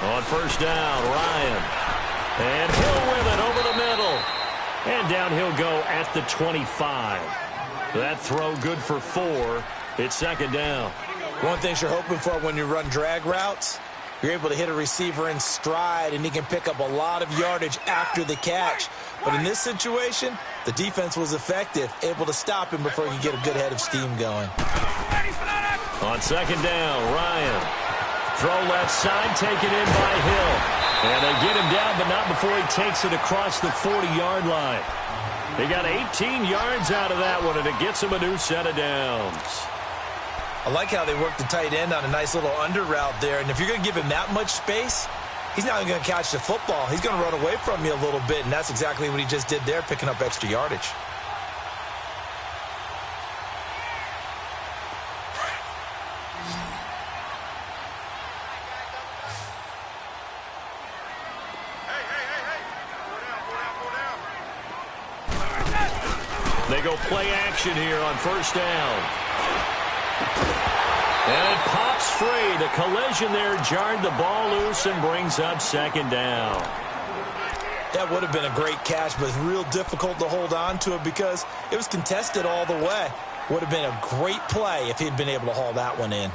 On first down, Ryan. And Hill with it over the middle. And down he'll go at the 25. That throw good for 4. It's second down. One thing you're hoping for when you run drag routes, you're able to hit a receiver in stride, and he can pick up a lot of yardage after the catch. But in this situation, the defense was effective, able to stop him before he could get a good head of steam going. On second down, Ryan. Throw left side, taken in by Hill. And they get him down, but not before he takes it across the 40-yard line. They got 18 yards out of that one, and it gets him a new set of downs. I like how they worked the tight end on a nice little under route there. And if you're going to give him that much space, he's not going to catch the football. He's going to run away from you a little bit, and that's exactly what he just did there, picking up extra yardage. They go play action here on first down. And it pops free. The collision there jarred the ball loose and brings up second down. That would have been a great catch, but it's real difficult to hold on to it because it was contested all the way. Would have been a great play if he'd been able to haul that one in.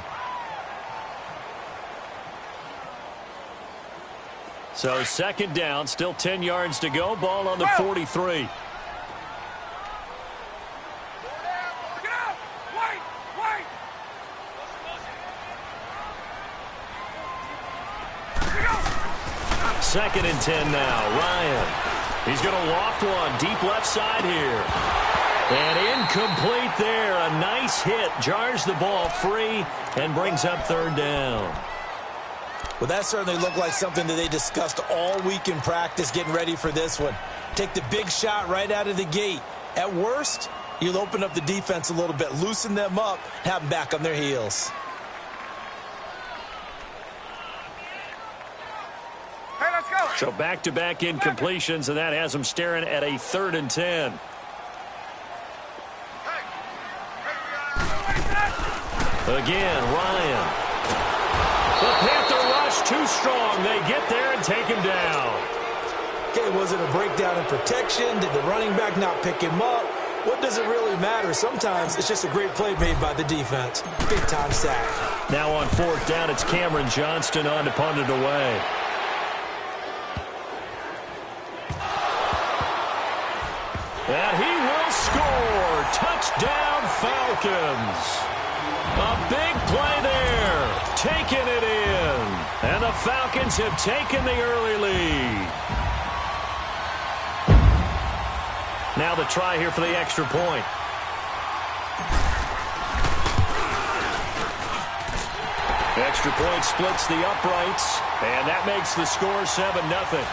So second down, still 10 yards to go. Ball on the 43. Second and 10 now. Ryan. He's going to loft one deep left side here. And incomplete there. A nice hit. Jars the ball free and brings up third down. Well, that certainly looked like something that they discussed all week in practice getting ready for this one. Take the big shot right out of the gate. At worst, you'll open up the defense a little bit, loosen them up, have them back on their heels. So back-to-back incompletions, and that has them staring at a 3rd and 10. Again, Ryan. The Panther rush too strong. They get there and take him down. Okay, was it a breakdown in protection? Did the running back not pick him up? What does it really matter? Sometimes it's just a great play made by the defense. Big-time sack. Now on 4th down, it's Cameron Johnston on to punt it away. And he will score. Touchdown, Falcons. A big play there. Taking it in. And the Falcons have taken the early lead. Now the try here for the extra point. Extra point splits the uprights. And that makes the score 7-0.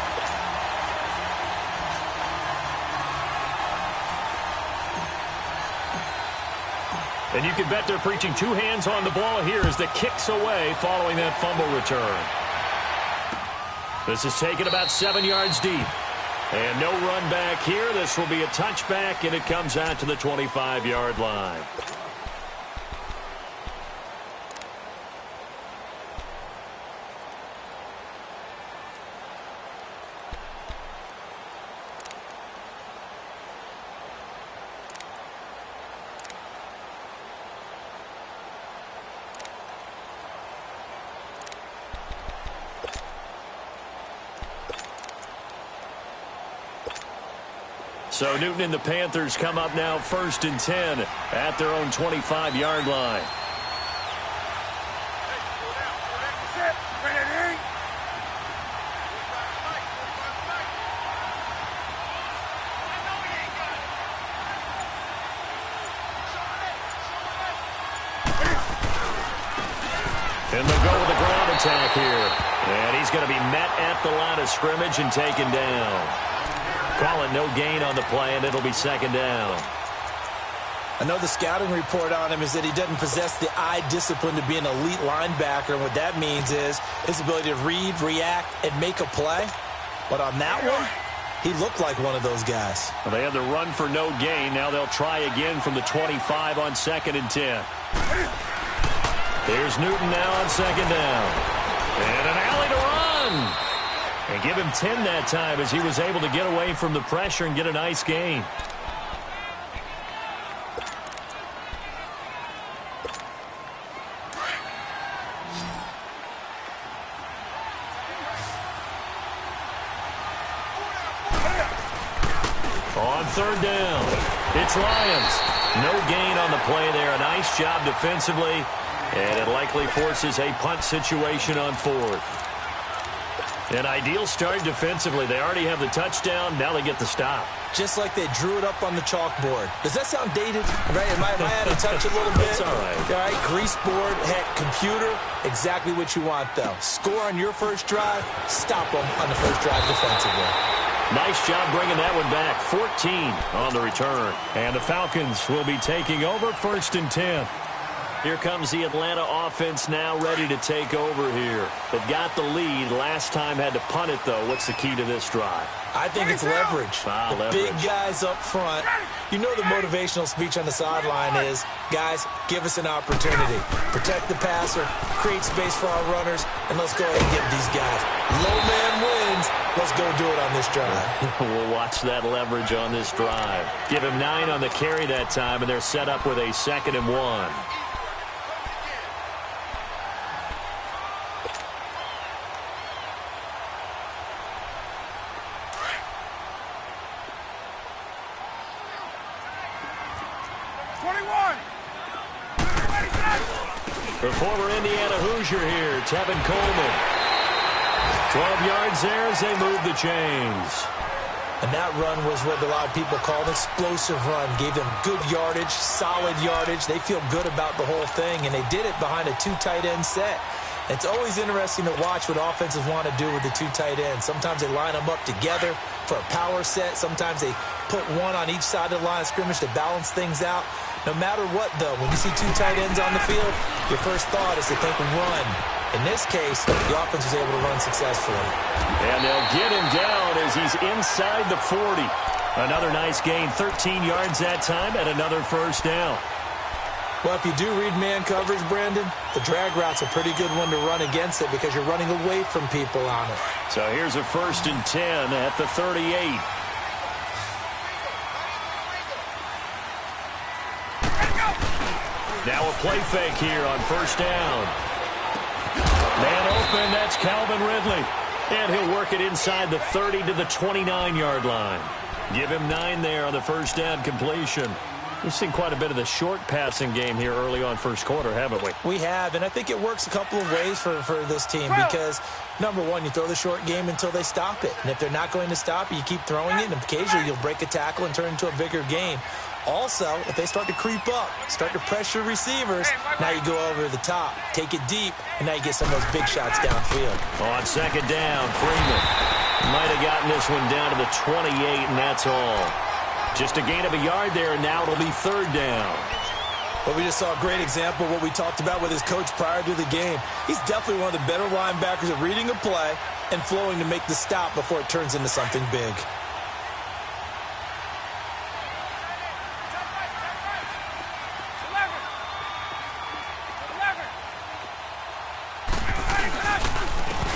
And you can bet they're preaching 2 hands on the ball here as the kick's away following that fumble return. This is taken about 7 yards deep. And no run back here. This will be a touchback, and it comes out to the 25-yard line. So Newton and the Panthers come up now 1st and 10 at their own 25-yard line. And they'll go with the ground attack here. And he's going to be met at the line of scrimmage and taken down. Call it no gain on the play, and it'll be 2nd down. I know the scouting report on him is that he doesn't possess the eye discipline to be an elite linebacker, and what that means is his ability to read, react, and make a play. But on that one, he looked like one of those guys. Well, they had the run for no gain. Now they'll try again from the 25 on 2nd and 10. Here's Newton now on 2nd down. And an alley to run. Give him 10 that time as he was able to get away from the pressure and get a nice gain. On third down, it's Lions. No gain on the play there. A nice job defensively, and it likely forces a punt situation on fourth. An ideal start defensively. They already have the touchdown. Now they get the stop. Just like they drew it up on the chalkboard. Does that sound dated? Right? Am I out of touch a little bit? It's all right. All right, grease board, heck, computer, exactly what you want, though. Score on your first drive, stop them on the first drive defensively. Nice job bringing that one back. 14 on the return. And the Falcons will be taking over 1st and 10. Here comes the Atlanta offense now ready to take over here. They've got the lead. Last time had to punt it, though. What's the key to this drive? I think it's leverage. The big guys up front. You know the motivational speech on the sideline is, guys, give us an opportunity. Protect the passer, create space for our runners, and let's go ahead and get these guys. Low man wins. Let's go do it on this drive. We'll watch that leverage on this drive. Give him 9 on the carry that time, and they're set up with a 2nd and 1. The former Indiana Hoosier here, Tevin Coleman. 12 yards there as they move the chains. And that run was what a lot of people call an explosive run. Gave them good yardage, solid yardage. They feel good about the whole thing, and they did it behind a 2 tight end set. It's always interesting to watch what offenses want to do with the 2 tight ends. Sometimes they line them up together for a power set. Sometimes they put one on each side of the line of scrimmage to balance things out. No matter what, though, when you see 2 tight ends on the field, your first thought is to think run. In this case, the offense was able to run successfully. And they'll get him down as he's inside the 40. Another nice gain, 13 yards that time, and another first down. Well, if you do read man coverage, Brandon, the drag route's a pretty good one to run against it because you're running away from people on it. So here's a 1st and 10 at the 38. Now a play fake here on first down. Man open, that's Calvin Ridley. And he'll work it inside the 30 to the 29-yard line. Give him 9 there on the first down completion. We've seen quite a bit of the short passing game here early on first quarter, haven't we? We have, and I think it works a couple of ways for this team because, number one, you throw the short game until they stop it. And if they're not going to stop it, you keep throwing it, and occasionally you'll break a tackle and turn it into a bigger game. Also, if they start to creep up, start to pressure receivers, now you go over the top, take it deep, and now you get some of those big shots downfield. On second down, Freeman might have gotten this one down to the 28, and that's all. Just a gain of a yard there, and now it'll be 3rd down. Well, we just saw a great example of what we talked about with his coach prior to the game. He's definitely one of the better linebackers at reading a play and flowing to make the stop before it turns into something big.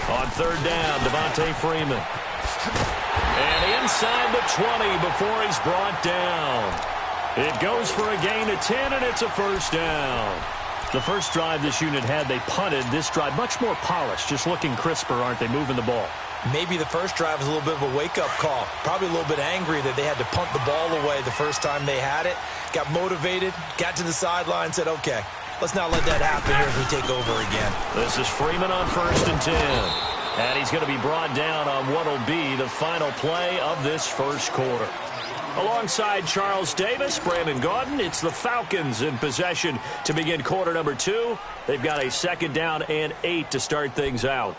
On 3rd down, Devontae Freeman. And inside the 20 before he's brought down. It goes for a gain of 10, and it's a first down. The first drive this unit had, they punted. This drive, much more polished, just looking crisper, aren't they, moving the ball? Maybe the first drive was a little bit of a wake-up call. Probably a little bit angry that they had to punt the ball away the first time they had it. Got motivated, got to the sideline, said, okay, let's not let that happen here as we take over again. This is Freeman on 1st and 10. And he's going to be brought down on what will be the final play of this first quarter. Alongside Charles Davis, Brandon Gaudin, it's the Falcons in possession to begin quarter number 2. They've got a 2nd down and 8 to start things out.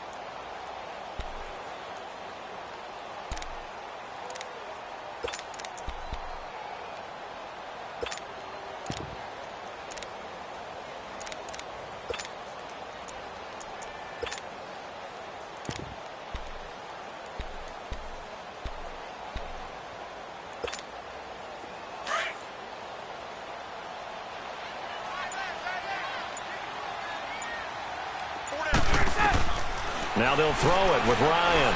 Now they'll throw it with Ryan.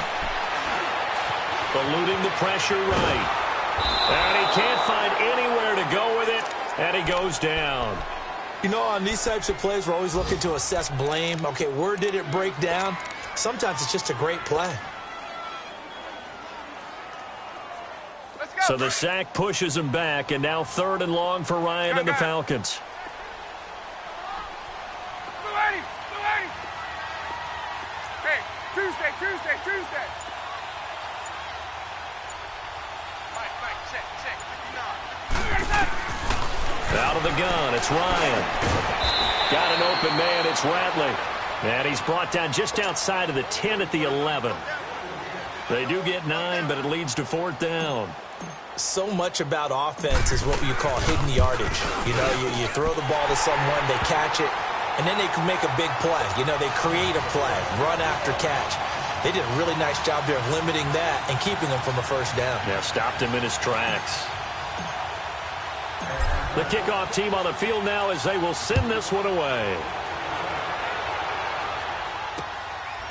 eluding the pressure right. And he can't find anywhere to go with it, and he goes down. You know, on these types of plays, we're always looking to assess blame. Okay, where did it break down? Sometimes it's just a great play. So the sack pushes him back, and now 3rd and long for Ryan and the Falcons. Hey, Tuesday. Out of the gun, it's Ryan. Got an open man, it's Ratley. And he's brought down just outside of the 10 at the 11. They do get 9, but it leads to 4th down. So much about offense is what you call hidden yardage. You know, you throw the ball to someone, they catch it, and then they can make a big play. You know, they create a play, run after catch. They did a really nice job there of limiting that and keeping him from a first down. Yeah, stopped him in his tracks. The kickoff team on the field now as they will send this one away.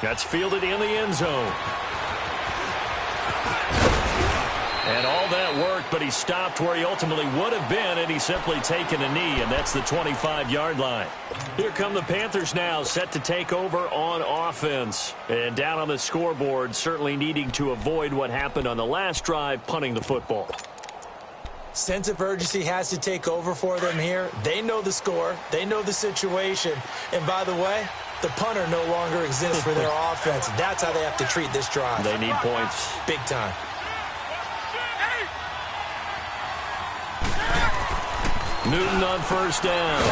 That's fielded in the end zone. And all that worked, but he stopped where he ultimately would have been, and he's simply taken a knee, and that's the 25-yard line. Here come the Panthers now, set to take over on offense. And down on the scoreboard, certainly needing to avoid what happened on the last drive, punting the football. Sense of urgency has to take over for them here. They know the score. They know the situation. And by the way, the punter no longer exists for their offense. That's how they have to treat this drive. They need points. Big time. Newton on first down.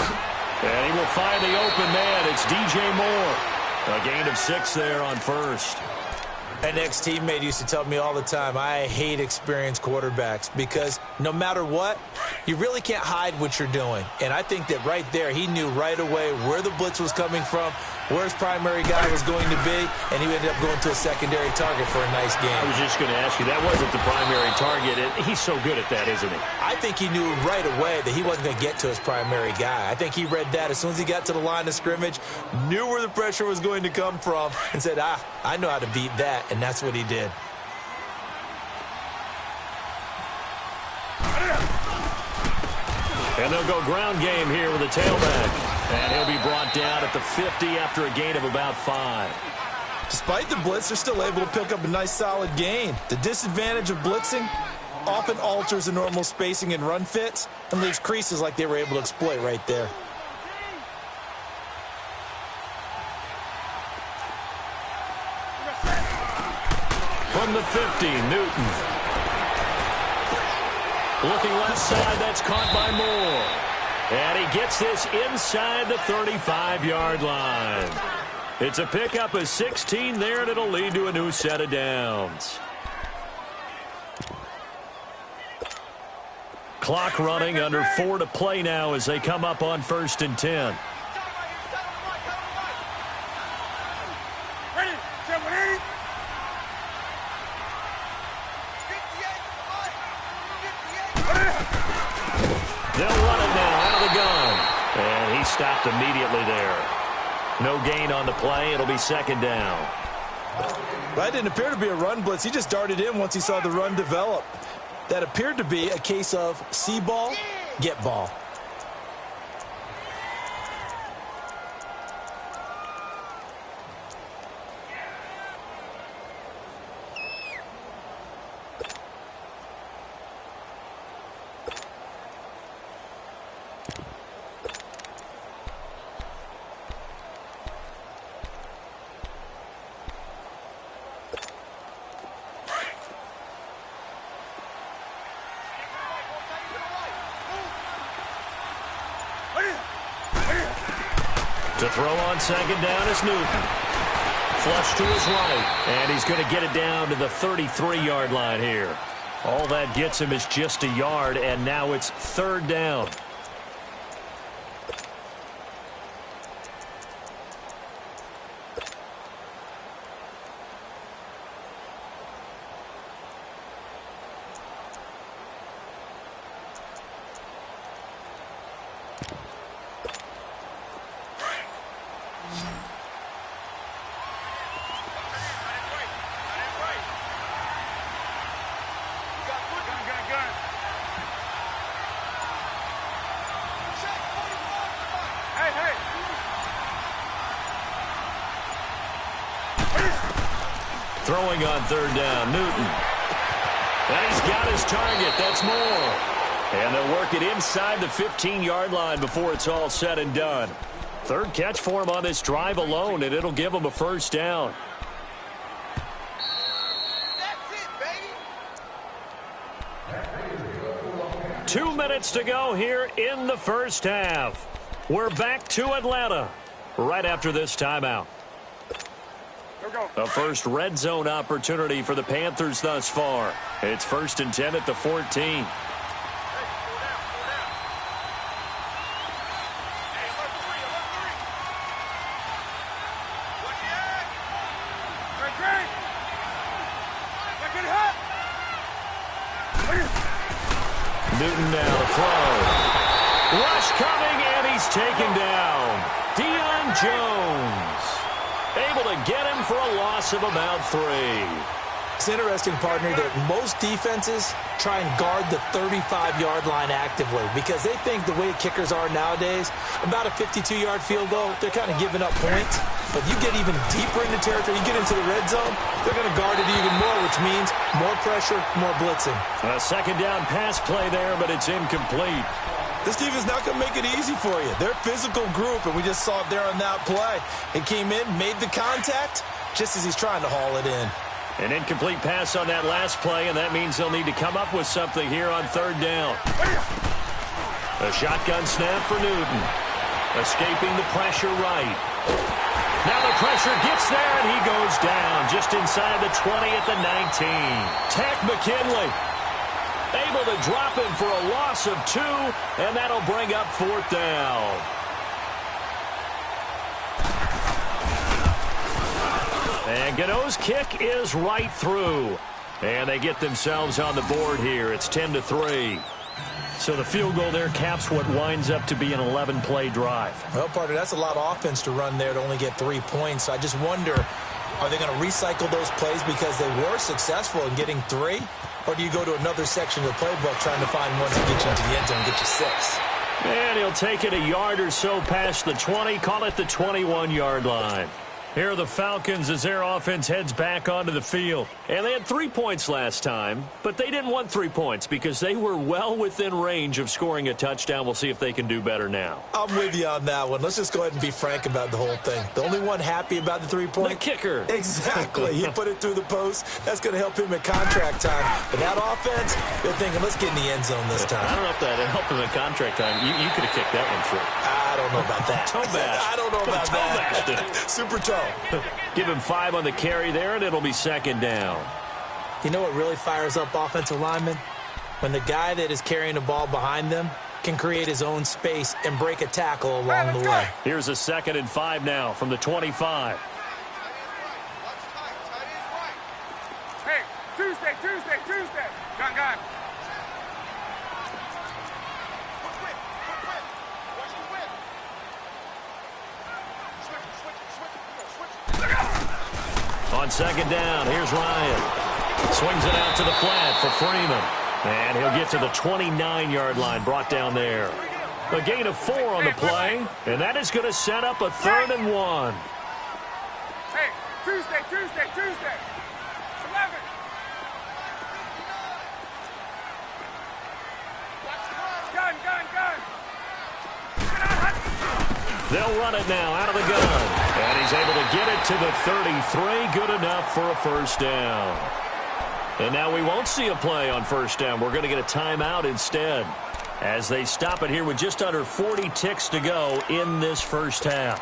And he will find the open man. It's DJ Moore. A gain of 6 there on first. An ex-teammate used to tell me all the time, I hate experienced quarterbacks because no matter what, you really can't hide what you're doing. And I think that right there, he knew right away where the blitz was coming from, where his primary guy was going to be, and he ended up going to a secondary target for a nice game. I was just going to ask you, that wasn't the primary target. He's so good at that, isn't he? I think he knew right away that he wasn't going to get to his primary guy. I think he read that as soon as he got to the line of scrimmage, knew where the pressure was going to come from, and said, I know how to beat that, and that's what he did. And they'll go ground game here with a tailback. And he'll be brought down at the 50 after a gain of about 5. Despite the blitz, they're still able to pick up a nice solid gain. The disadvantage of blitzing often alters the normal spacing and run fits and leaves creases like they were able to exploit right there. From the 50, Newton. Looking left side, that's caught by Moore. And he gets this inside the 35-yard line. It's a pickup of 16 there, and it'll lead to a new set of downs. Clock running, under 4 to play now as they come up on 1st and 10. They'll run it now out of the gun. And he stopped immediately there. No gain on the play. It'll be 2nd down. That didn't appear to be a run blitz. He just darted in once he saw the run develop. That appeared to be a case of see ball, get ball. To throw on 2nd down is Newton. Flush to his right, and he's going to get it down to the 33-yard line here. All that gets him is just a yard, and now it's 3rd down. Throwing on third down, Newton. And he's got his target. That's more. And they'll work it inside the 15-yard line before it's all said and done. Third catch for him on this drive alone, and it'll give him a first down. That's it, baby. 2 minutes to go here in the first half. We're back to Atlanta right after this timeout. A first red zone opportunity for the Panthers thus far. It's 1st and 10 at the 14. Newton now to throw. Rush coming, and he's taken down. Deion Jones able to get him for a loss of about 3. It's interesting, partner, that most defenses try and guard the 35-yard line actively because they think the way kickers are nowadays, about a 52-yard field goal, they're kind of giving up points. But you get even deeper into territory, you get into the red zone, they're going to guard it even more, which means more pressure, more blitzing. A second down pass play there, but it's incomplete. This defense not going to make it easy for you. They're a physical group, and we just saw it there on that play. He came in, made the contact, just as he's trying to haul it in. An incomplete pass on that last play, and that means they'll need to come up with something here on third down. A shotgun snap for Newton. Escaping the pressure right. Now the pressure gets there, and he goes down just inside the 20 at the 19. Takk McKinley able to drop him for a loss of 2, and that'll bring up 4th down. And Gano's kick is right through. And they get themselves on the board here. It's 10-3. So the field goal there caps what winds up to be an 11-play drive. Well, partner, that's a lot of offense to run there to only get 3 points. I just wonder, are they going to recycle those plays because they were successful in getting 3? Or do you go to another section of the playbook trying to find ones that get you into the end zone and get you 6? And he'll take it a yard or so past the 20, call it the 21-yard line. Here are the Falcons as their offense heads back onto the field. And they had 3 points last time, but they didn't want 3 points because they were well within range of scoring a touchdown. We'll see if they can do better now. I'm with you on that one. Let's just go ahead and be frank about the whole thing. The only one happy about the 3-point? The kicker. Exactly. He put it through the post. That's going to help him at contract time. But that offense, they're thinking, let's get in the end zone this time. I don't know if that helped him at contract time. You could have kicked that one through. I don't know about that. Toe bash. I don't know about that. Super toe. Give him 5 on the carry there, and it'll be 2nd down. You know what really fires up offensive linemen? When the guy that is carrying the ball behind them can create his own space and break a tackle along the way. Here's a 2nd and 5 now from the 25. Hey, Tuesday. Gun. On 2nd down, here's Ryan. Swings it out to the flat for Freeman. And he'll get to the 29-yard line, brought down there. A gain of 4 on the play, and that is going to set up a 3rd and 1. Hey, Tuesday. 11. Gun. They'll run it now out of the gun. And he's able to get it to the 33. Good enough for a first down. And now we won't see a play on first down. We're going to get a timeout instead as they stop it here with just under 40 ticks to go in this first half.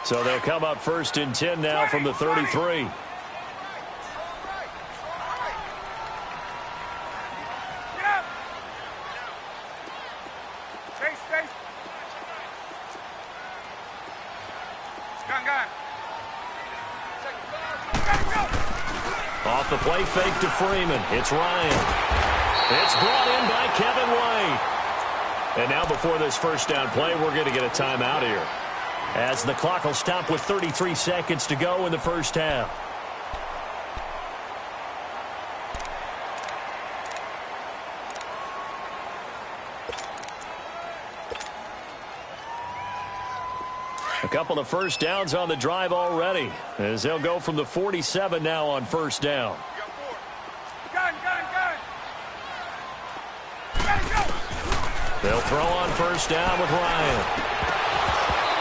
So they'll come up 1st and 10 now from the 33. Off the play fake to Freeman. It's Ryan. It's brought in by Kevin White. And now before this first down play, we're going to get a timeout here, as the clock will stop with 33 seconds to go in the first half. A couple of first downs on the drive already, as they'll go from the 47 now on first down. Gun, gun, gun. Ready, go. They'll throw on first down with Ryan.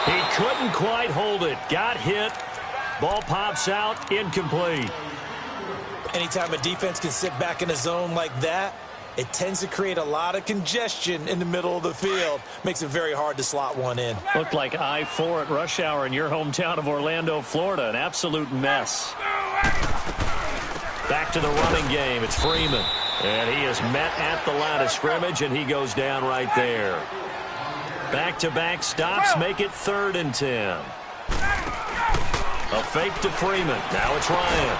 He couldn't quite hold it. Got hit. Ball pops out, incomplete. Anytime a defense can sit back in a zone like that, it tends to create a lot of congestion in the middle of the field. Makes it very hard to slot one in. Looked like I-4 at rush hour in your hometown of Orlando, Florida. An absolute mess. Back to the running game. It's Freeman. And he is met at the line of scrimmage, and he goes down right there. Back-to-back stops make it 3rd and 10. A fake to Freeman. Now it's Ryan.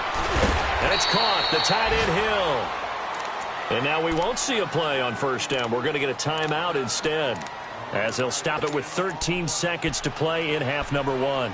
And it's caught. The tight end Hill. And now we won't see a play on first down. We're going to get a timeout instead, as they'll stop it with 13 seconds to play in half number 1.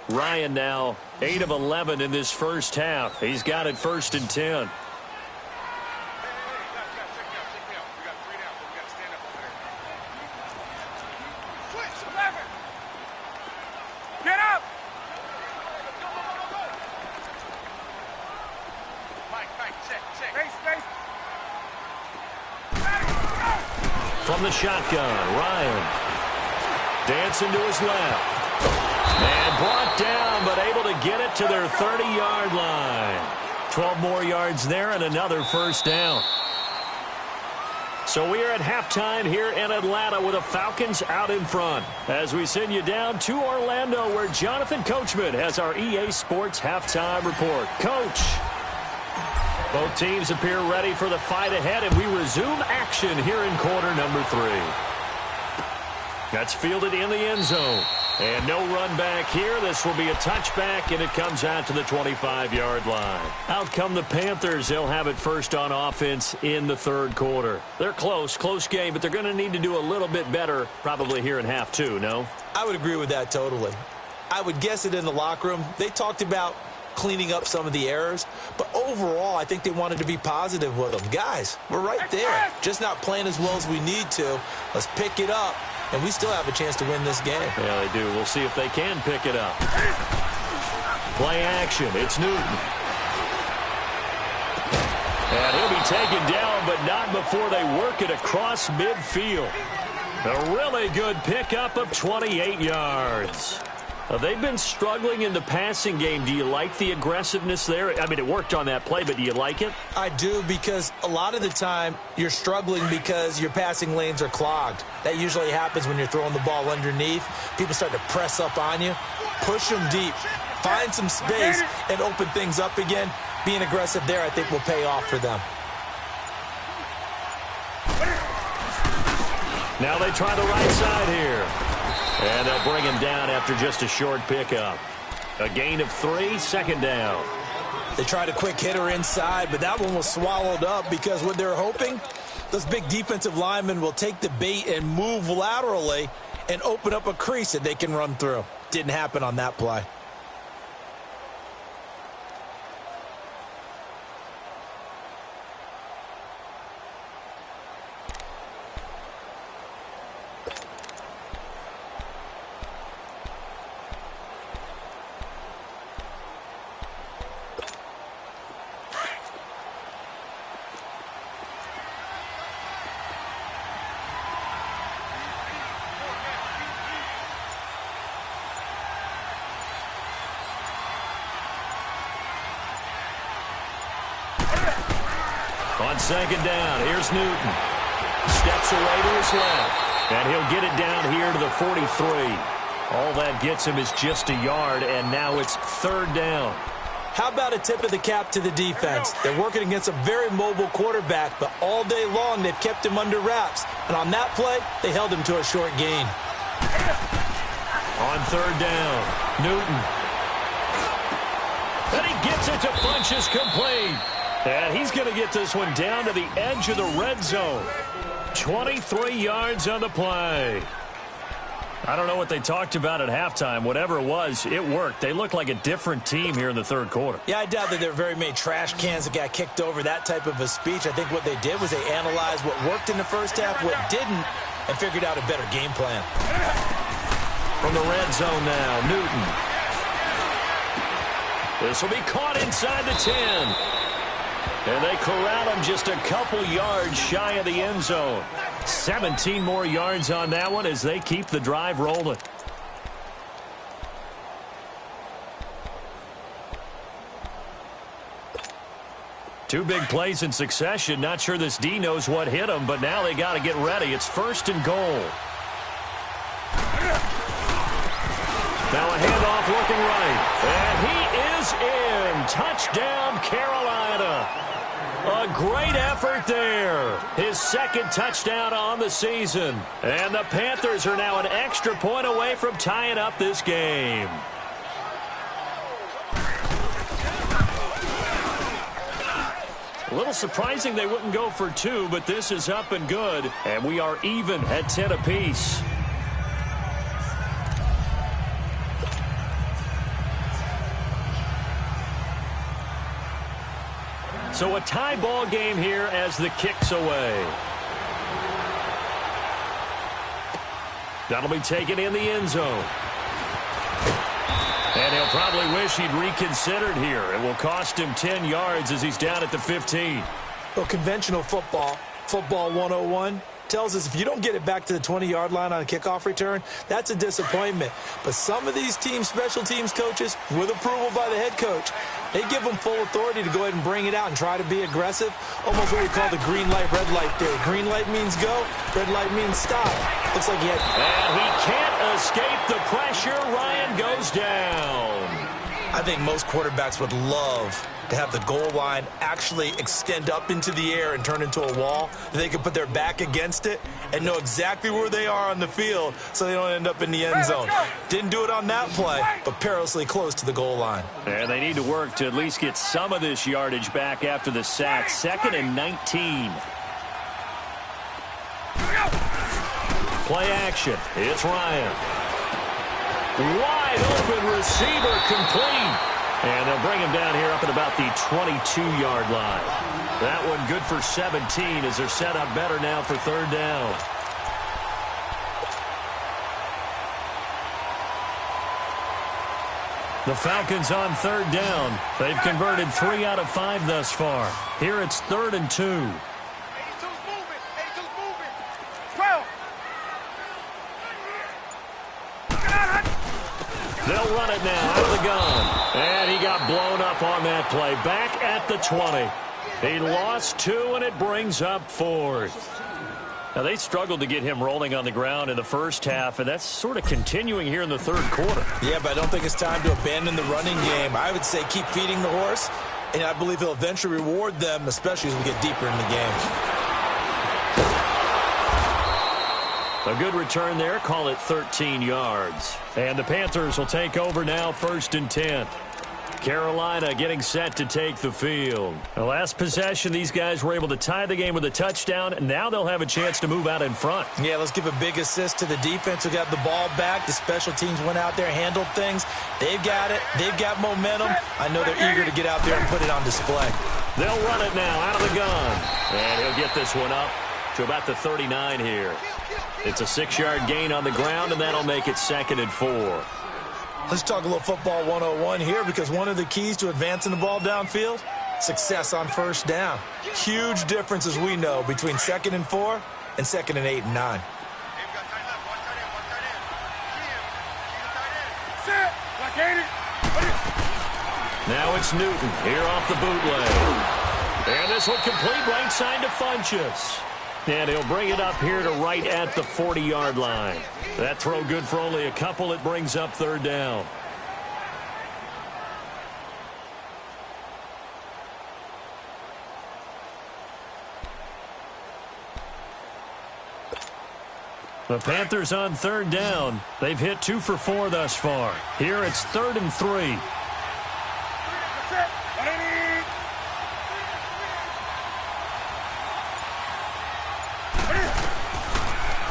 Ryan now 8 of 11 in this first half. He's got it 1st and 10. Get up. Space. From the shotgun, Ryan dancing to his left. And brought down, but able to get it to their 30-yard line. 12 more yards there and another first down. So we are at halftime here in Atlanta with the Falcons out in front, as we send you down to Orlando, where Jonathan Coachman has our EA Sports halftime report. Coach, both teams appear ready for the fight ahead, and we resume action here in quarter number 3. That's fielded in the end zone. And no run back here. This will be a touchback, and it comes out to the 25-yard line. Out come the Panthers. They'll have it first on offense in the 3rd quarter. They're close game, but they're going to need to do a little bit better probably here in half 2, no? I would agree with that totally. I would guess it in the locker room. They talked about cleaning up some of the errors, but overall I think they wanted to be positive with them. Guys, we're right there. Just not playing as well as we need to. Let's pick it up. And we still have a chance to win this game. Yeah, they do. We'll see if they can pick it up. Play action. It's Newton. And he'll be taken down, but not before they work it across midfield. A really good pickup of 28 yards. They've been struggling in the passing game. Do you like the aggressiveness there? I mean, it worked on that play, but do you like it? I do, because a lot of the time you're struggling because your passing lanes are clogged. That usually happens when you're throwing the ball underneath. People start to press up on you. Push them deep. Find some space and open things up again. Being aggressive there, I think, will pay off for them. Now they try the right side here. And they'll bring him down after just a short pickup. A gain of 3, 2nd down. They tried a quick hitter inside, but that one was swallowed up because what they're hoping, those big defensive linemen will take the bait and move laterally and open up a crease that they can run through. Didn't happen on that play. On 2nd down, here's Newton. Steps away to his left, and he'll get it down here to the 43. All that gets him is just a yard, and now it's 3rd down. How about a tip of the cap to the defense? They're working against a very mobile quarterback, but all day long they've kept him under wraps. And on that play, they held him to a short gain. On 3rd down, Newton. And he gets it to Funchess, complete. And he's going to get this one down to the edge of the red zone. 23 yards on the play. I don't know what they talked about at halftime. Whatever it was, it worked. They looked like a different team here in the third quarter. Yeah, I doubt that there were very many trash cans that got kicked over, that type of a speech. I think what they did was they analyzed what worked in the first half, what didn't, and figured out a better game plan. From the red zone now, Newton. This will be caught inside the 10. And they corral him just a couple yards shy of the end zone. 17 more yards on that one as they keep the drive rolling. Two big plays in succession. Not sure this D knows what hit him, but now they got to get ready. It's 1st and goal. Now a handoff looking right. And he is in. Touchdown, Carolina. A great effort there. His 2nd touchdown on the season. And the Panthers are now an extra point away from tying up this game. A little surprising they wouldn't go for 2, but this is up and good. And we are even at 10 apiece. So a tie ball game here as the kick's away. That'll be taken in the end zone. And he'll probably wish he'd reconsidered here. It will cost him 10 yards as he's down at the 15. Well, conventional football 101, tells us if you don't get it back to the 20-yard line on a kickoff return, that's a disappointment. But some of these teams, special teams coaches, with approval by the head coach, they give them full authority to go ahead and bring it out and try to be aggressive. Almost what we call the green light, red light theory. Green light means go, red light means stop. Looks like he had... And he can't escape the pressure. Ryan goes down. I think most quarterbacks would love to have the goal line actually extend up into the air and turn into a wall. They can put their back against it and know exactly where they are on the field so they don't end up in the end zone. Didn't do it on that play, but perilously close to the goal line. And they need to work to at least get some of this yardage back after the sack. 2nd and 19. Play action. It's Ryan. Wide open receiver, complete. And they'll bring him down here up at about the 22-yard line. That one good for 17 as they're set up better now for 3rd down. The Falcons on 3rd down. They've converted 3 out of 5 thus far. Here it's 3rd and 2. 82's moving. 12. They'll run it now out of the gun. And he got blown up on that play. Back at the 20. He lost 2, and it brings up 4th. Now, they struggled to get him rolling on the ground in the first half, and that's sort of continuing here in the 3rd quarter. Yeah, but I don't think it's time to abandon the running game. I would say keep feeding the horse, and I believe he'll eventually reward them, especially as we get deeper in the game. A good return there. Call it 13 yards. And the Panthers will take over now, 1st and 10. Carolina getting set to take the field. The last possession, these guys were able to tie the game with a touchdown, and now they'll have a chance to move out in front. Yeah, let's give a big assist to the defense who got the ball back. The special teams went out there, handled things. They've got it. They've got momentum. I know they're eager to get out there and put it on display. They'll run it now out of the gun. And he'll get this one up to about the 39 here. It's a 6-yard gain on the ground, and that'll make it 2nd and 4. Let's talk a little football 101 here, because one of the keys to advancing the ball downfield, success on 1st down. Huge difference, as we know, between 2nd and 4 and 2nd and 8 and 9. Now it's Newton here off the bootleg. And this will complete right side to Funchess. And he'll bring it up here to right at the 40-yard line. That throw good for only a couple. It brings up 3rd down. The Panthers on 3rd down. They've hit 2 for 4 thus far. Here it's 3rd and 3. That's it.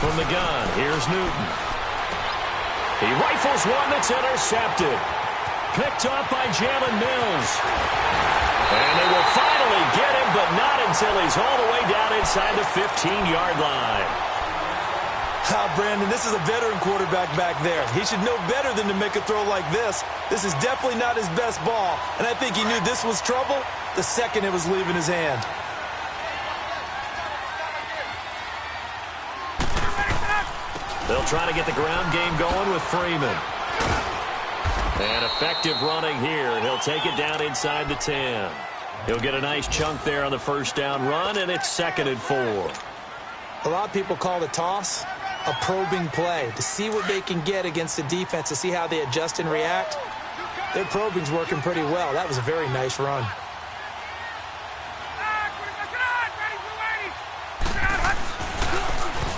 from the gun. Here's Newton. He rifles one that's intercepted. Picked up by Jalen Mills. And they will finally get him, but not until he's all the way down inside the 15-yard line. Brandon, this is a veteran quarterback back there. He should know better than to make a throw like this. This is definitely not his best ball, and I think he knew this was trouble the second it was leaving his hand. They'll try to get the ground game going with Freeman. And effective running here, and he'll take it down inside the 10. He'll get a nice chunk there on the first down run, and it's 2nd and 4. A lot of people call the toss a probing play to see what they can get against the defense, to see how they adjust and react. Their probing's working pretty well. That was a very nice run.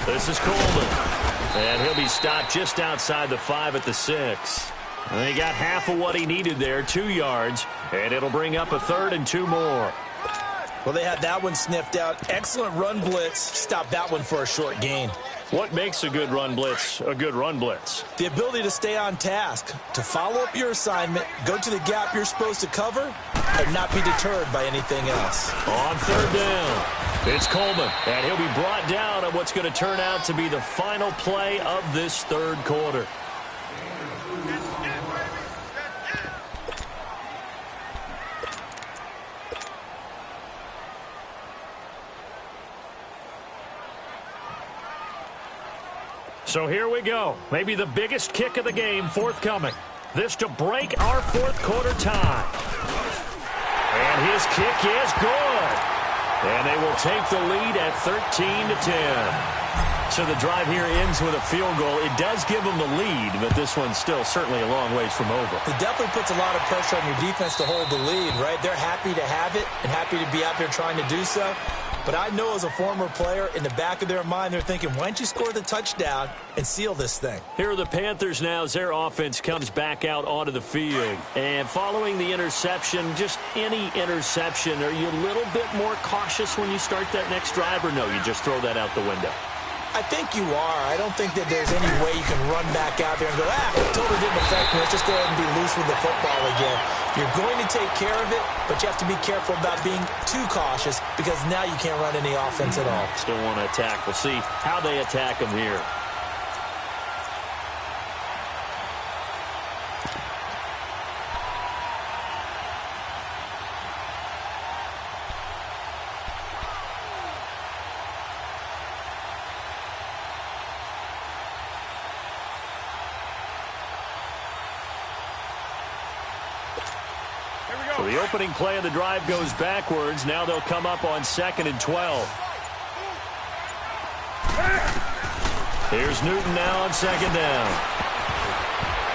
This is Coleman. And he'll be stopped just outside the 5 at the 6. And he got half of what he needed there, 2 yards, and it'll bring up a 3rd and 2 more. Well, they had that one sniffed out. Excellent run blitz. Stopped that one for a short gain. What makes a good run blitz a good run blitz? The ability to stay on task, to follow up your assignment, go to the gap you're supposed to cover, and not be deterred by anything else. On 3rd down, it's Coleman, and he'll be brought down on what's going to turn out to be the final play of this 3rd quarter. So here we go. Maybe the biggest kick of the game forthcoming. This to break our 4th quarter tie. And his kick is good. And they will take the lead at 13-10. So the drive here ends with a field goal. It does give them the lead, but this one's still certainly a long ways from over. It definitely puts a lot of pressure on your defense to hold the lead, right? They're happy to have it and happy to be out there trying to do so. But I know as a former player, in the back of their mind, they're thinking, why don't you score the touchdown and seal this thing? Here are the Panthers now as their offense comes back out onto the field. And following the interception, just any interception, are you a little bit more cautious when you start that next drive, or no, you just throw that out the window? I think you are. I don't think that there's any way you can run back out there and go, it totally didn't affect me. Let's just go ahead and be loose with the football again. You're going to take care of it, but you have to be careful about being too cautious because now you can't run any offense at all. Still want to attack. We'll see how they attack them here. So the opening play of the drive goes backwards. Now they'll come up on 2nd and 12. Here's Newton now on 2nd down.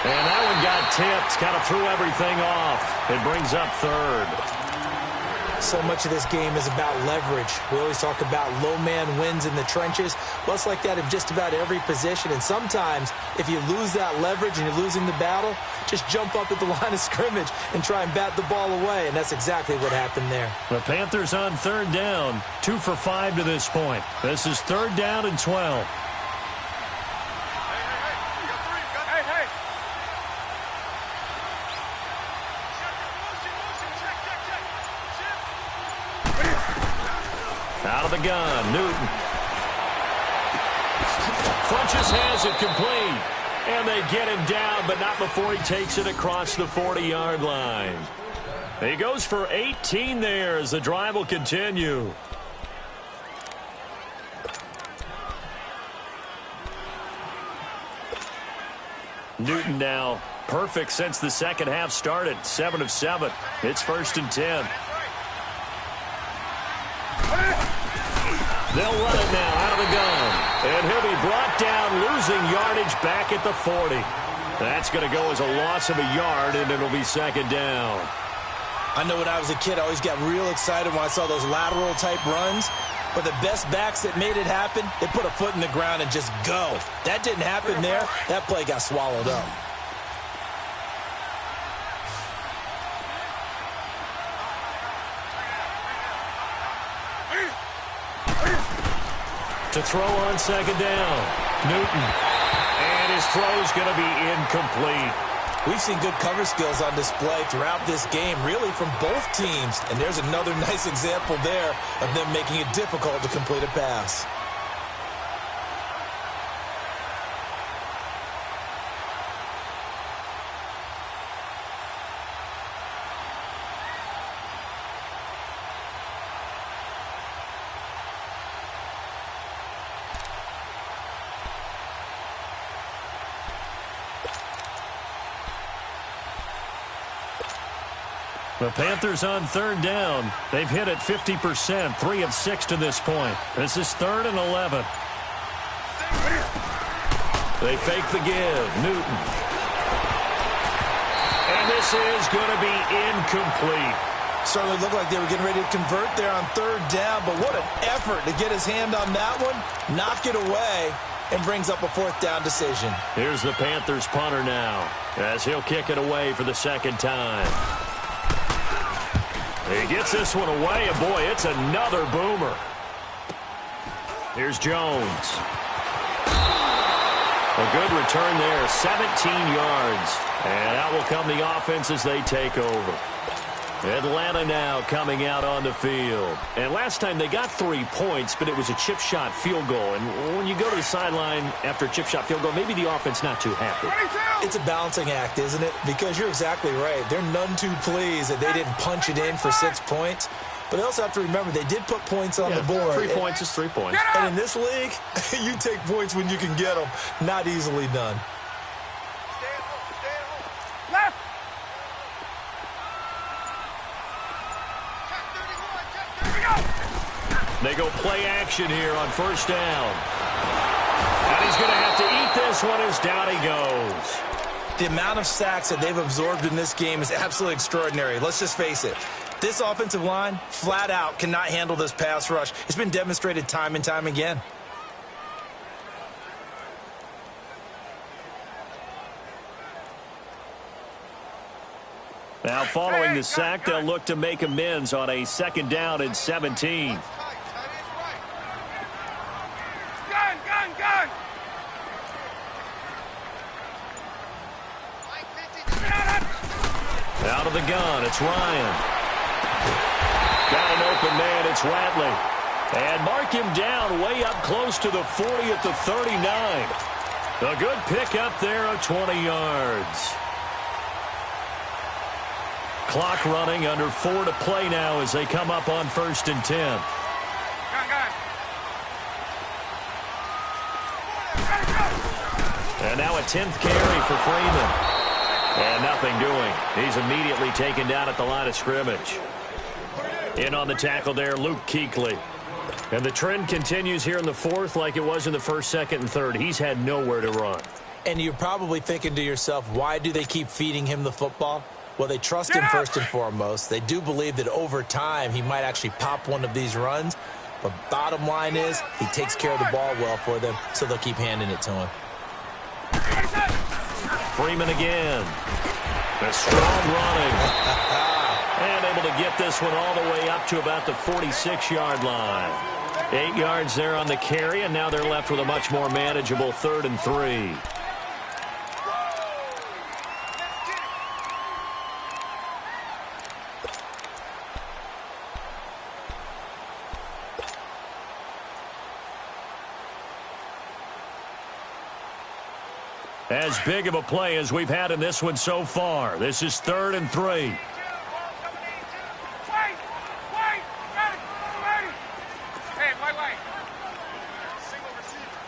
And that one got tipped, kind of threw everything off. It brings up 3rd. So much of this game is about leverage. We always talk about low man wins in the trenches. Well, it's like that in just about every position. And sometimes, if you lose that leverage and you're losing the battle, just jump up at the line of scrimmage and try and bat the ball away. And that's exactly what happened there. The Panthers on 3rd down, 2 for 5 to this point. This is 3rd down and 12. Out of the gun, Newton. Funches has it complete. And they get him down, but not before he takes it across the 40-yard line. He goes for 18 there as the drive will continue. Newton now perfect since the second half started. 7 of 7. It's 1st and 10. They'll run it now out of the gun. And he'll be brought down, losing yardage back at the 40. That's going to go as a loss of a yard, and it'll be 2nd down. I know when I was a kid, I always got real excited when I saw those lateral-type runs. But the best backs that made it happen, they put a foot in the ground and just go. That didn't happen there. That play got swallowed up. To throw on second down. Newton. And his throw's going to be incomplete. We've seen good cover skills on display throughout this game, really from both teams. And there's another nice example there of them making it difficult to complete a pass. The Panthers on third down. They've hit it 50%, 3 of 6 to this point. This is 3rd and 11. They fake the give. Newton. And this is going to be incomplete. Certainly looked like they were getting ready to convert there on third down, but what an effort to get his hand on that one, knock it away, and brings up a 4th down decision. Here's the Panthers punter now, as he'll kick it away for the second time. He gets this one away, and boy, it's another boomer. Here's Jones. A good return there, 17 yards. And out will come the offense as they take over. Atlanta now coming out on the field. And last time they got 3 points, but it was a chip shot field goal. And when you go to the sideline after a chip shot field goal, maybe the offense not too happy. It's a balancing act, isn't it? Because you're exactly right. They're none too pleased that they didn't punch it in for 6 points. But they also have to remember they did put points on the board. 3 points is 3 points. And in this league, you take points when you can get them. Not easily done. Left. They go play action here on first down. And he's going to have to eat this one as down he goes. The amount of sacks that they've absorbed in this game is absolutely extraordinary. Let's just face it. This offensive line, flat out, cannot handle this pass rush. It's been demonstrated time and time again. Now following the sack, they'll look to make amends on a 2nd down and 17. Gun. Out of the gun, it's Ryan. Got an open man, it's Ratley. And mark him down way up close to the 40 at the 39. A good pickup there of 20 yards. Clock running, under 4 to play now as they come up on 1st and 10. Gun. And now a 10th carry for Freeman. And nothing doing. He's immediately taken down at the line of scrimmage. In on the tackle there, Luke Kuechly. And the trend continues here in the 4th like it was in the 1st, 2nd, and 3rd. He's had nowhere to run. And you're probably thinking to yourself, why do they keep feeding him the football? Well, they trust him first and foremost. They do believe that over time he might actually pop one of these runs. But bottom line is he takes care of the ball well for them, so they'll keep handing it to him. Freeman again. A strong running. And able to get this one all the way up to about the 46-yard line. 8 yards there on the carry, and now they're left with a much more manageable 3rd and 3. As big of a play as we've had in this one so far. This is 3rd and 3. Wait. Got it. Ready. Hey, wait. Single receiver.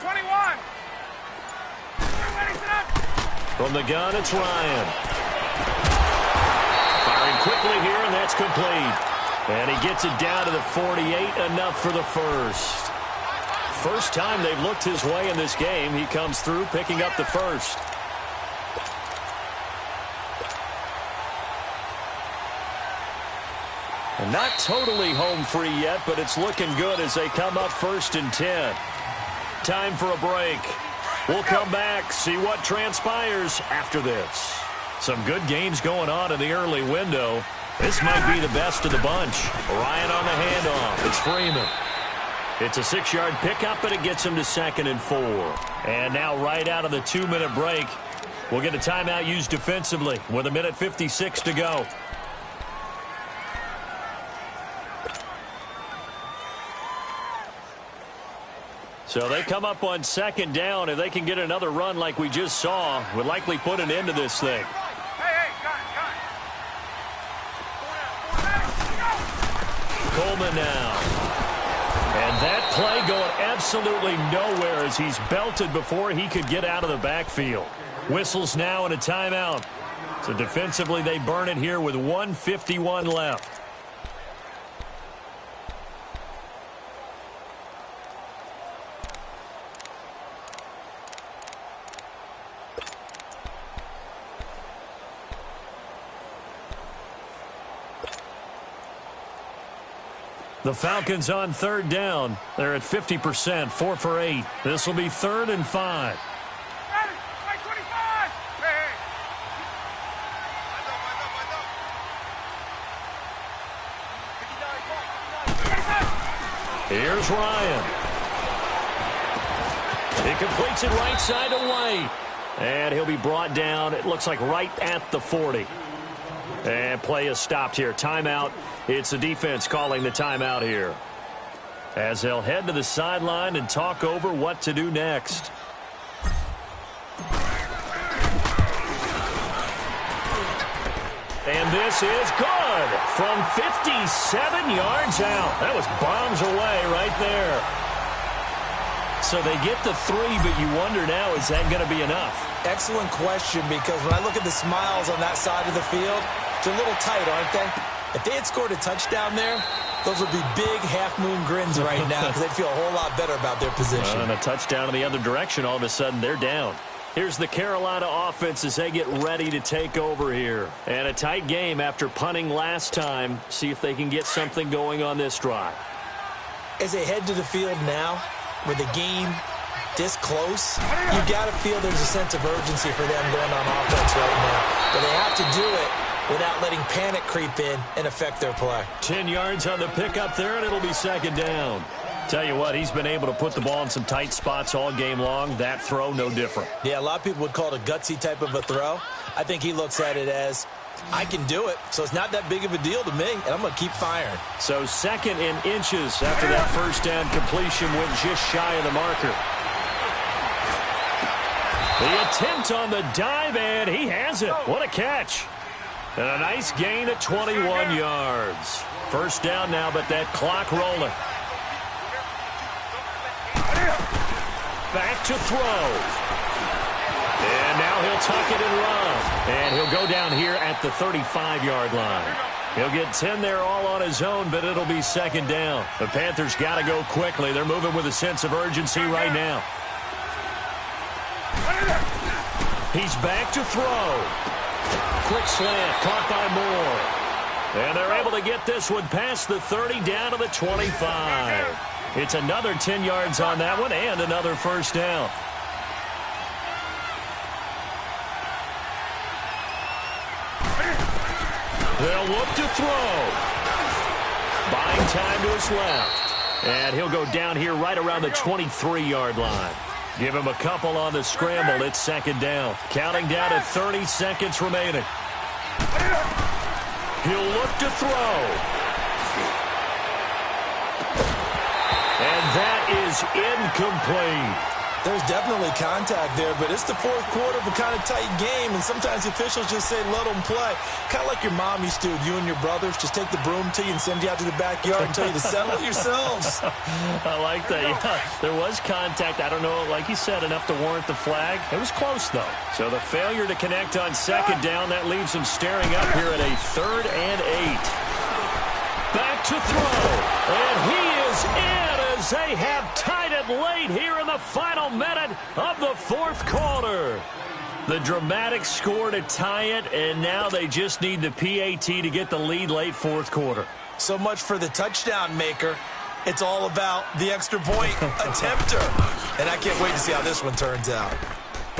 21. Everybody sit up. From the gun, it's Ryan. Firing quickly here, and that's complete. And he gets it down to the 48, enough for the first. First time they've looked his way in this game. He comes through picking up the first. And not totally home free yet, but it's looking good as they come up 1st and 10. Time for a break. We'll come back, see what transpires after this. Some good games going on in the early window. This might be the best of the bunch. Ryan on the handoff. It's Freeman. It's a 6-yard pickup, and it gets him to 2nd and 4. And now right out of the 2-minute break, we'll get a timeout used defensively with 1:56 to go. So they come up on 2nd down. If they can get another run like we just saw, would likely put an end to this thing. Coleman now. And that play going absolutely nowhere as he's belted before he could get out of the backfield. Whistles now and a timeout. So defensively they burn it here with 1:51 left. The Falcons on 3rd down. They're at 50%, 4 for 8. This will be 3rd and 5. Here's Ryan. He completes it right side to White. And he'll be brought down, it looks like right at the 40. And play is stopped here. Timeout. It's the defense calling the timeout here, as they'll head to the sideline and talk over what to do next. And this is good from 57 yards out. That was bombs away right there. So they get the 3, but you wonder now, is that going to be enough? Excellent question, because when I look at the smiles on that side of the field, they're a little tight, aren't they? If they had scored a touchdown there, those would be big half-moon grins right now because they'd feel a whole lot better about their position. And a touchdown in the other direction, all of a sudden they're down. Here's the Carolina offense as they get ready to take over here. And a tight game after punting last time. See if they can get something going on this drive. As they head to the field now, with the game this close, you got to feel there's a sense of urgency for them going on offense right now. But they have to do it without letting panic creep in and affect their play. 10 yards on the pickup there, and it'll be 2nd down. Tell you what, he's been able to put the ball in some tight spots all game long. That throw, no different. Yeah, a lot of people would call it a gutsy type of a throw. I think he looks at it as, I can do it, so it's not that big of a deal to me, and I'm going to keep firing. So 2nd in inches after that 1st down completion went just shy of the marker. The attempt on the dive, and he has it. What a catch. And a nice gain at 21 yards. 1st down now, but that clock rolling. Back to throw. And now he'll tuck it and run. And he'll go down here at the 35-yard line. He'll get 10 there all on his own, but it'll be 2nd down. The Panthers got to go quickly. They're moving with a sense of urgency right now. He's back to throw. Quick slant, caught by Moore. And they're able to get this one past the 30 down to the 25. It's another 10 yards on that one and another 1st down. They'll look to throw. Buying time to his left. And he'll go down here right around the 23-yard line. Give him a couple on the scramble. It's 2nd down. Counting down at 30 seconds remaining. He'll look to throw. And that is incomplete. There's definitely contact there, but it's the 4th quarter of a kind of tight game, and sometimes officials just say, let them play. Kind of like your mom used to, you and your brothers, just take the broom to you and send you out to the backyard and tell you to settle it yourselves. I like that. Yeah, there was contact. I don't know, like you said, enough to warrant the flag. It was close, though. So the failure to connect on 2nd down, that leaves them staring up here at a 3rd and 8. Back to throw, and he is in as they have tied it late here in the final minute of the 4th quarter. The dramatic score to tie it, and now they just need the PAT to get the lead late 4th quarter. So much for the touchdown maker. It's all about the extra point attempter. And I can't wait to see how this one turns out.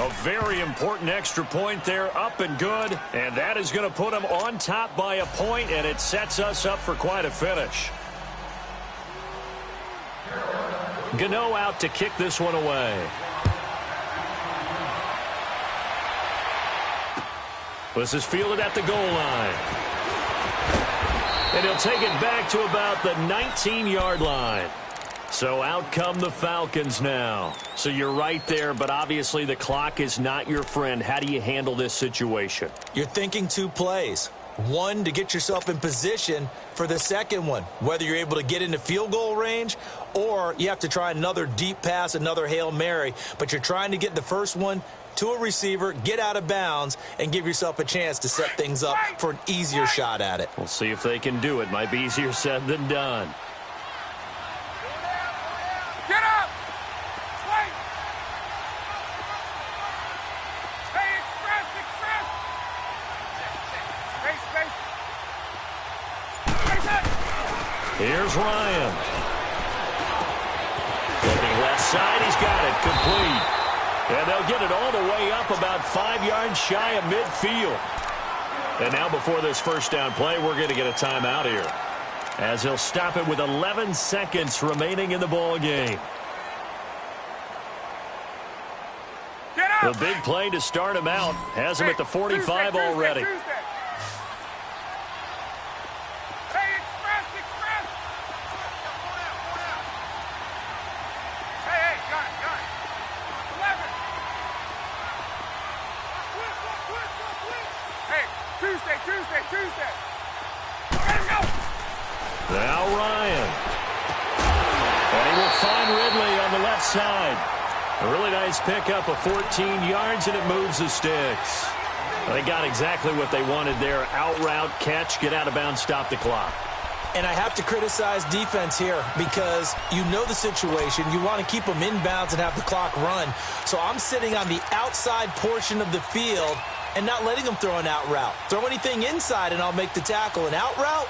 A very important extra point there, up and good. And that is going to put them on top by a point, and it sets us up for quite a finish. Gano out to kick this one away. This is fielded at the goal line. And he'll take it back to about the 19-yard line. So out come the Falcons now. So you're right there, but obviously the clock is not your friend. How do you handle this situation? You're thinking two plays. One, to get yourself in position for the second one, whether you're able to get into field goal range or you have to try another deep pass, another Hail Mary. But you're trying to get the first one to a receiver, get out of bounds, and give yourself a chance to set things up for an easier shot at it. We'll see if they can do it. Might be easier said than done. Get up! Wait! Hey, express! Space! Space it! Here's Ryan. Looking left side, he's got it. Complete. And they'll get it all the way up about 5 yards shy of midfield. And now before this first down play, we're going to get a timeout here, as he'll stop it with 11 seconds remaining in the ball game. The big play to start him out has him at the 45 already. Tuesday. Hey, express! Hey, gun! 11. Hey, Tuesday. Let's go! Now Ryan. And he will find Ridley on the left side. A really nice pickup of 14 yards, and it moves the sticks. They got exactly what they wanted there. Out route, catch, get out of bounds, stop the clock. And I have to criticize defense here because you know the situation. You want to keep them in bounds and have the clock run. So I'm sitting on the outside portion of the field and not letting them throw an out route. Throw anything inside and I'll make the tackle. An out route?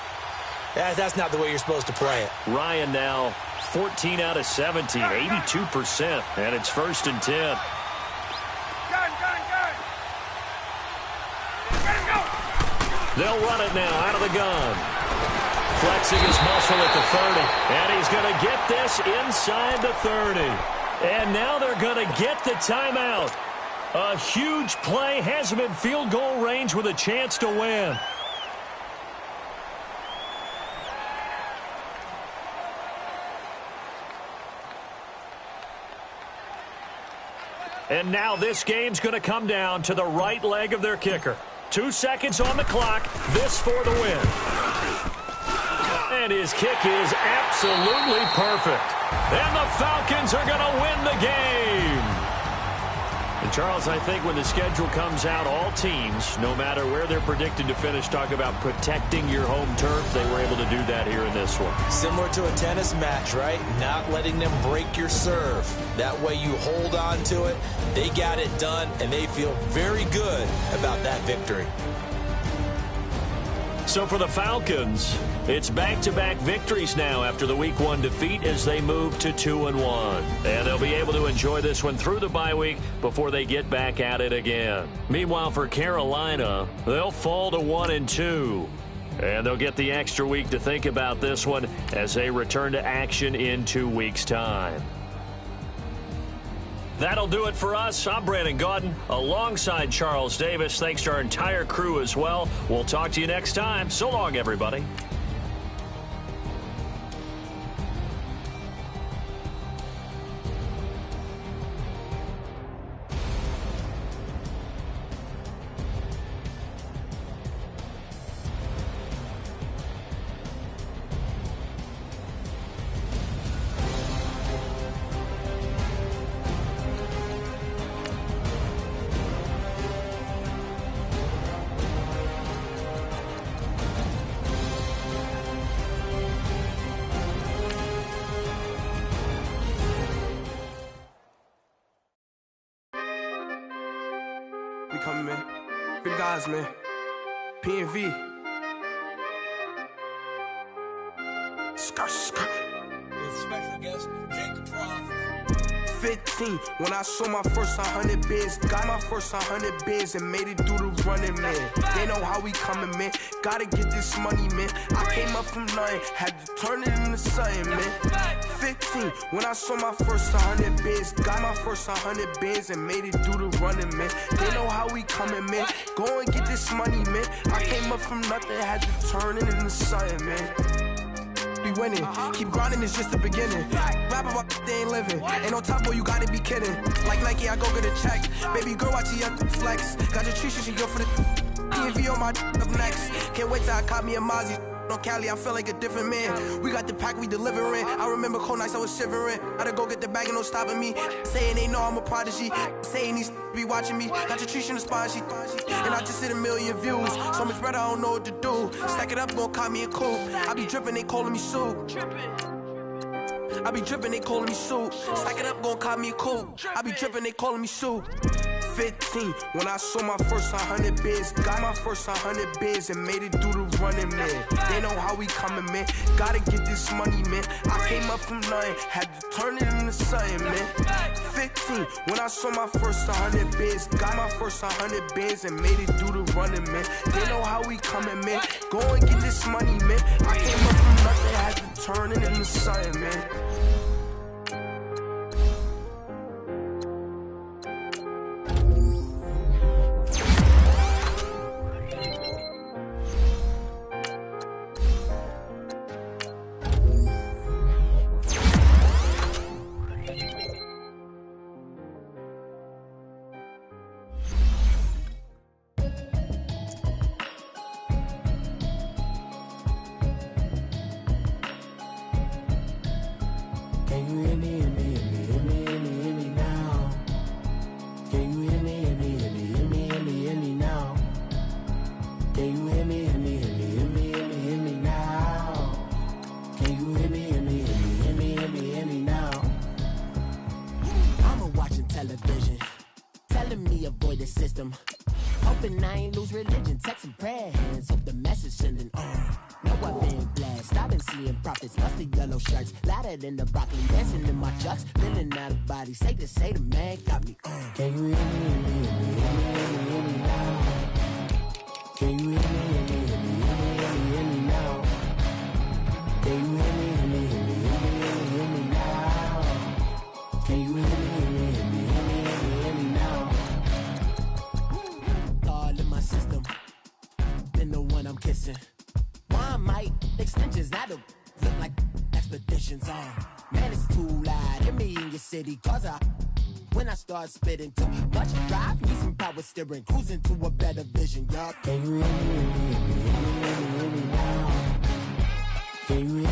That's not the way you're supposed to play it. Ryan now 14 out of 17, 82%, and it's 1st and 10. Gun! Let's go! They'll run it now out of the gun. Flexing his muscle at the 30, and he's going to get this inside the 30. And now they're going to get the timeout. A huge play has him in field goal range with a chance to win. And now this game's going to come down to the right leg of their kicker. 2 seconds on the clock. This for the win. And his kick is absolutely perfect. And the Falcons are going to win the game. And Charles, I think when the schedule comes out, all teams, no matter where they're predicted to finish, talk about protecting your home turf. They were able to do that here in this one. Similar to a tennis match, right? Not letting them break your serve. That way you hold on to it. They got it done, and they feel very good about that victory. So for the Falcons, it's back-to-back victories now after the Week 1 defeat as they move to 2-1. And they'll be able to enjoy this one through the bye week before they get back at it again. Meanwhile, for Carolina, they'll fall to 1-2. And they'll get the extra week to think about this one as they return to action in 2 weeks' time. That'll do it for us. I'm Brandon Gaudin alongside Charles Davis. Thanks to our entire crew as well. We'll talk to you next time. So long, everybody. We coming, man. Free the guys, man. PNV. Skirt. With special guest Jacob Troth. 15, when I saw my first 100 bids, got my first 100 bids and made it through the running, man. They know how we coming, man. Gotta get this money, man. I came up from nothing, had to turn it into something, man. 15, when I saw my first 100 bids, got my first 100 bids and made it through the running, man. They know how we coming, man. Go and get this money, man. I came up from nothing, had to turn it into something, man. Be winning, keep grinding, it's just the beginning. Rap about they ain't living, ain't no top boy, you gotta be kidding. Like Nike, I go get a check. Baby girl, watch you up to flex. Got your tree, she go for the PNV on my up next. Can't wait till I caught me a Mozzie. On Cali, I feel like a different man. We got the pack, we delivering. I remember cold nights, I was shivering. Gotta go get the bag and no stopping me. Saying they know I'm a prodigy. Saying these be watching me. Got your tree in the spot, she. And I just hit 1 million views. So much better, I don't know what to do. Stack it up, gon' call me a coupe. I be dripping, they calling me soup. I be dripping, they calling me soup. Stack it up, gon' call me a coupe. I be dripping, they calling me soup. 15, when I saw my first 100 bids, got my first 100 bids and made it through the running, man. They know how we coming, man. Gotta get this money, man. I came up from nothing, had to turn it into something, man. 15, when I saw my first 100 bids, got my first 100 bids and made it through the running, man. They know how we coming, man. Go and get this money, man. I came up from nothing, had to turn it into something, man. Hoping I ain't lose religion, texting prayer hands, hope the message sending on. No, I've been blessed, I've been seeing prophets, mostly yellow shirts, louder than the broccoli, dancing in my chucks, feeling out of body, say the man got me on. Can you hear me now? Can you hear me now? Can you hear me now? Can you hear me now? All in my system, been the one I'm kissing. One might extensions that'll look like expeditions on. Man, it's too loud. Hear me in your city, cause when I start spitting too much drive, need some power steering, cruising to a better vision, y'all. Can you hear me now? Can you hear me?